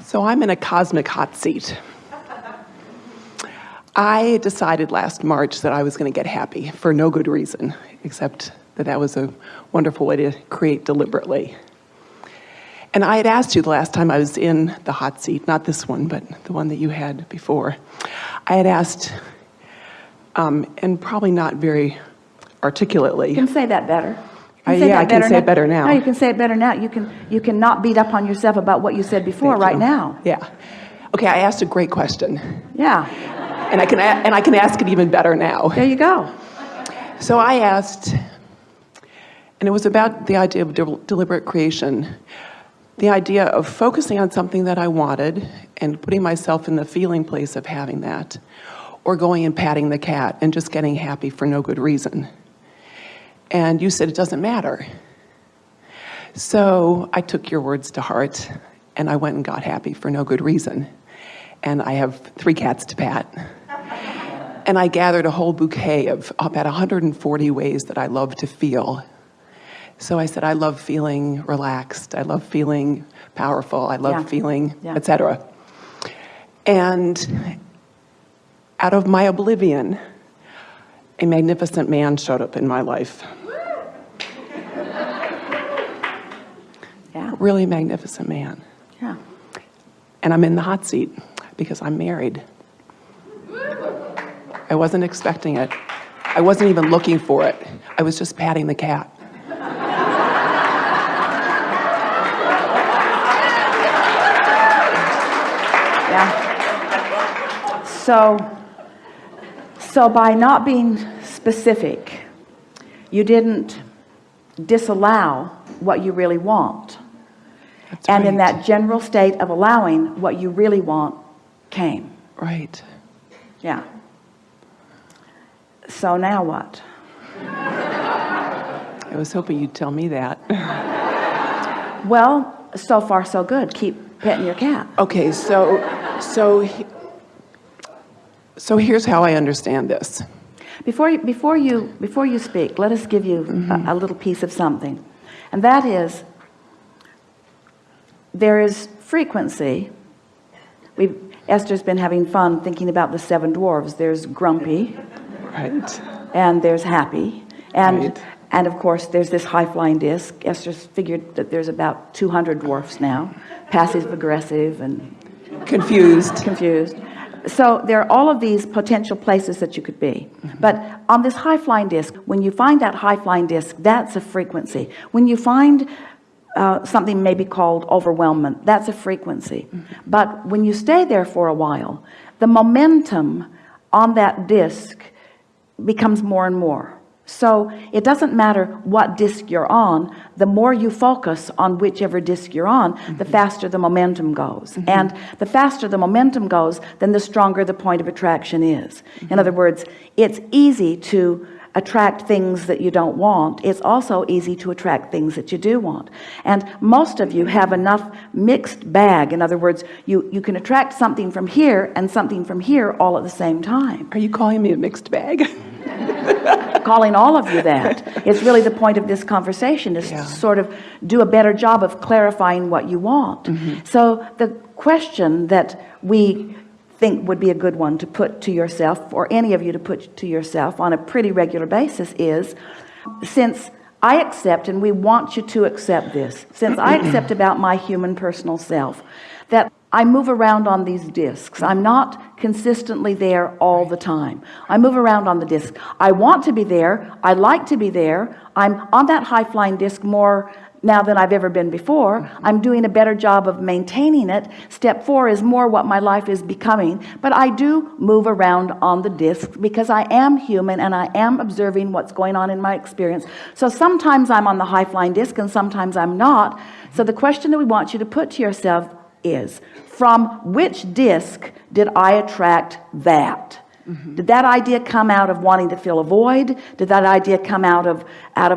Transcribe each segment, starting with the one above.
So I'm in a cosmic hot seat. I decided last March that I was going to get happy for no good reason, except that that was a wonderful way to create deliberately. And I had asked you the last time I was in the hot seat, not this one, but the one that you had before. I had asked, and probably not very articulately. You can say that better. I can say it better now. No, you can say it better now. You can not beat up on yourself about what you said before right now. Yeah. Okay, I asked a great question. Yeah. And I can ask it even better now. There you go. So I asked, and it was about the idea of deliberate creation, the idea of focusing on something that I wanted and putting myself in the feeling place of having that, or going and patting the cat and just getting happy for no good reason. And you said it doesn't matter. So I took your words to heart, and I went and got happy for no good reason. And I have 3 cats to pat. And I gathered a whole bouquet of about 140 ways that I love to feel. So I said, I love feeling relaxed. I love feeling powerful. I love feeling, etc. And out of my oblivion, a magnificent man showed up in my life. Yeah. Really magnificent man. Yeah. And I'm in the hot seat because I'm married. I wasn't expecting it. I wasn't even looking for it. I was just patting the cat. Yeah. So by not being specific, you didn't disallow what you really want. That's and right. in that general state of allowing, what you really want came. Right. Yeah. So now what? I was hoping you'd tell me that. Well, so far so good. Keep petting your cat. Okay, so here's how I understand this. Before you speak, let us give you a little piece of something. And that is, there is frequency. Esther's been having fun thinking about the 7 dwarves. There's grumpy. Right. And there's happy. And Right. and of course there's this high-flying disc. Esther's figured that there's about 200 dwarfs now. Passive aggressive and confused. So there are all of these potential places that you could be. But on this high-flying disc, when you find that high-flying disc, that's a frequency. When you find something maybe called overwhelmment, that's a frequency. But when you stay there for a while, the momentum on that disc becomes more and more. So it doesn't matter what disc you're on, the more you focus on whichever disc you're on, the faster the momentum goes. And the faster the momentum goes, then the stronger the point of attraction is. In other words, it's easy to attract things that you don't want. It's also easy to attract things that you do want. And most of you have enough mixed bag. In other words, you can attract something from here and something from here all at the same time. Are you calling me a mixed bag? Calling all of you that. It's really the point of this conversation, is to sort of do a better job of clarifying what you want. So the question that we think would be a good one to put to yourself, or any of you to put to yourself on a pretty regular basis, is, since I accept, and we want you to accept this, since I accept about my human personal self, that I move around on these discs. I'm not consistently there all the time. I move around on the disc. I want to be there. I like to be there. I'm on that high-flying disc more now than I've ever been before. I'm doing a better job of maintaining it. Step 4 is more what my life is becoming. But I do move around on the disc because I am human and I am observing what's going on in my experience. So sometimes I'm on the high-flying disc and sometimes I'm not. So the question that we want you to put to yourself is, from which disc did I attract that? Did that idea come out of wanting to fill a void? Did that idea come out of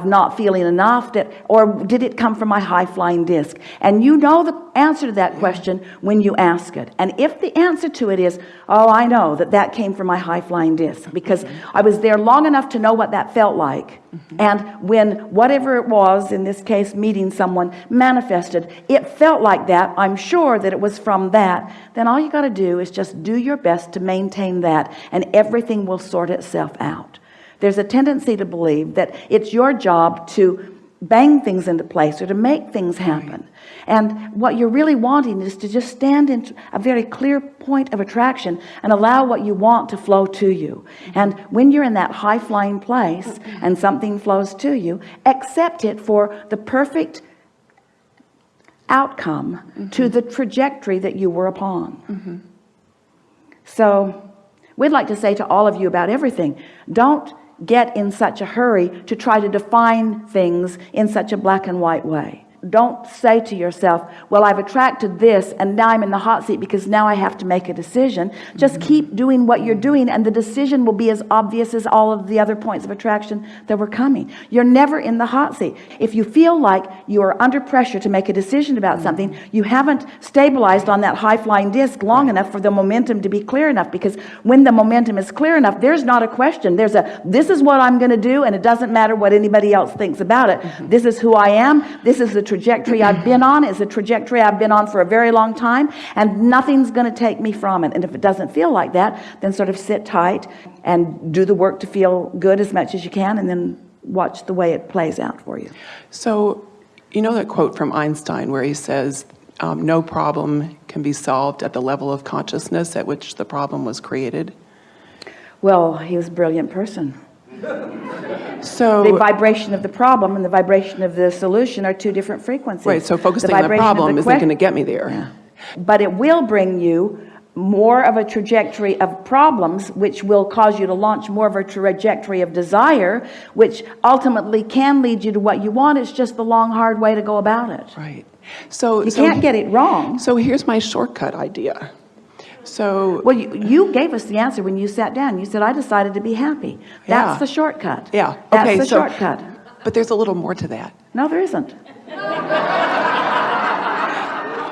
not feeling enough? Or did it come from my high-flying disc? And you know answer to that question when you ask it. And if the answer to it is, oh, I know that came from my high-flying disc, because I was there long enough to know what that felt like. And when whatever it was, in this case meeting someone, manifested, it felt like that, I'm sure that it was from that, then all you got to do is just do your best to maintain that, and everything will sort itself out. There's a tendency to believe that it's your job to bang things into place or to make things happen. And what you're really wanting is to just stand in a very clear point of attraction and allow what you want to flow to you. And when you're in that high-flying place and something flows to you, accept it for the perfect outcome to the trajectory that you were upon. So we'd like to say to all of you about everything, don't get in such a hurry to try to define things in such a black and white way. Don't say to yourself, well, I've attracted this and now I'm in the hot seat because now I have to make a decision. Just keep doing what you're doing, and the decision will be as obvious as all of the other points of attraction that were coming. You're never in the hot seat. If you feel like you are under pressure to make a decision about something, you haven't stabilized on that high-flying disc long enough for the momentum to be clear enough, because when the momentum is clear enough, there's not a question. There's a, this is what I'm going to do, and it doesn't matter what anybody else thinks about it. This is who I am. This is the trajectory I've been on. Is a trajectory I've been on for a very long time, and nothing's going to take me from it. And if it doesn't feel like that, then sort of sit tight and do the work to feel good as much as you can, and then watch the way it plays out for you. So, you know that quote from Einstein where he says, no problem can be solved at the level of consciousness at which the problem was created? Well, he was a brilliant person. So the vibration of the problem and the vibration of the solution are two different frequencies. Right, so focusing on the problem isn't going to get me there. Yeah. But it will bring you more of a trajectory of problems, which will cause you to launch more of a trajectory of desire, which ultimately can lead you to what you want. It's just the long, hard way to go about it. Right. So you can't get it wrong. So here's my shortcut idea. So, well, you gave us the answer when you sat down. You said, I decided to be happy. That's the shortcut. Yeah. That's okay, the shortcut. But there's a little more to that. No, there isn't.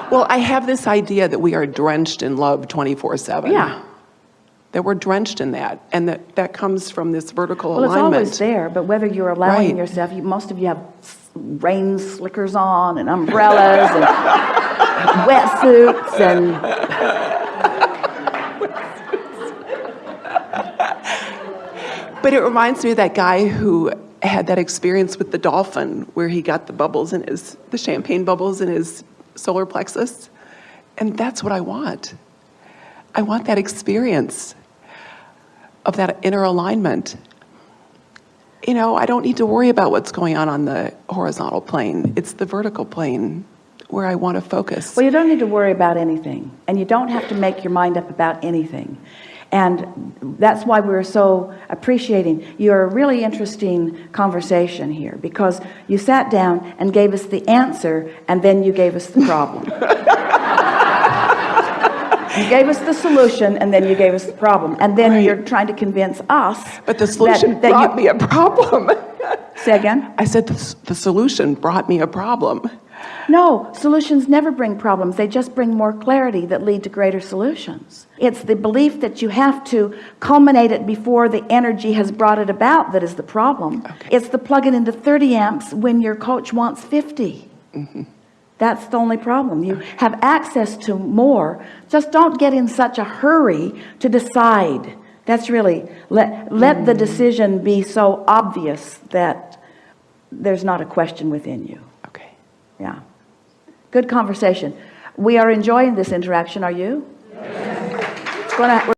Well, I have this idea that we are drenched in love 24/7. Yeah. That we're drenched in that. And that comes from this vertical alignment. Well, it's always there, but whether you're allowing yourself, most of you have rain slickers on and umbrellas and wetsuits and... But it reminds me of that guy who had that experience with the dolphin where he got the champagne bubbles in his solar plexus. And that's what I want. I want that experience of that inner alignment. You know, I don't need to worry about what's going on the horizontal plane. It's the vertical plane where I want to focus. Well, you don't need to worry about anything, and you don't have to make your mind up about anything. And that's why we're so appreciating your really interesting conversation here, because you sat down and gave us the answer, and then you gave us the problem. You gave us the solution, and then you gave us the problem. And then you're trying to convince us. But the solution brought me a problem. Say again? I said the solution brought me a problem. No, solutions never bring problems. They just bring more clarity that lead to greater solutions. It's the belief that you have to culminate it before the energy has brought it about that is the problem. Okay. It's the plug it into 30 amps when your coach wants 50. That's the only problem. You have access to more. Just don't get in such a hurry to decide. That's really, let the decision be so obvious that there's not a question within you. Okay. Yeah. Good conversation. We are enjoying this interaction. Are you? Yes. It's going to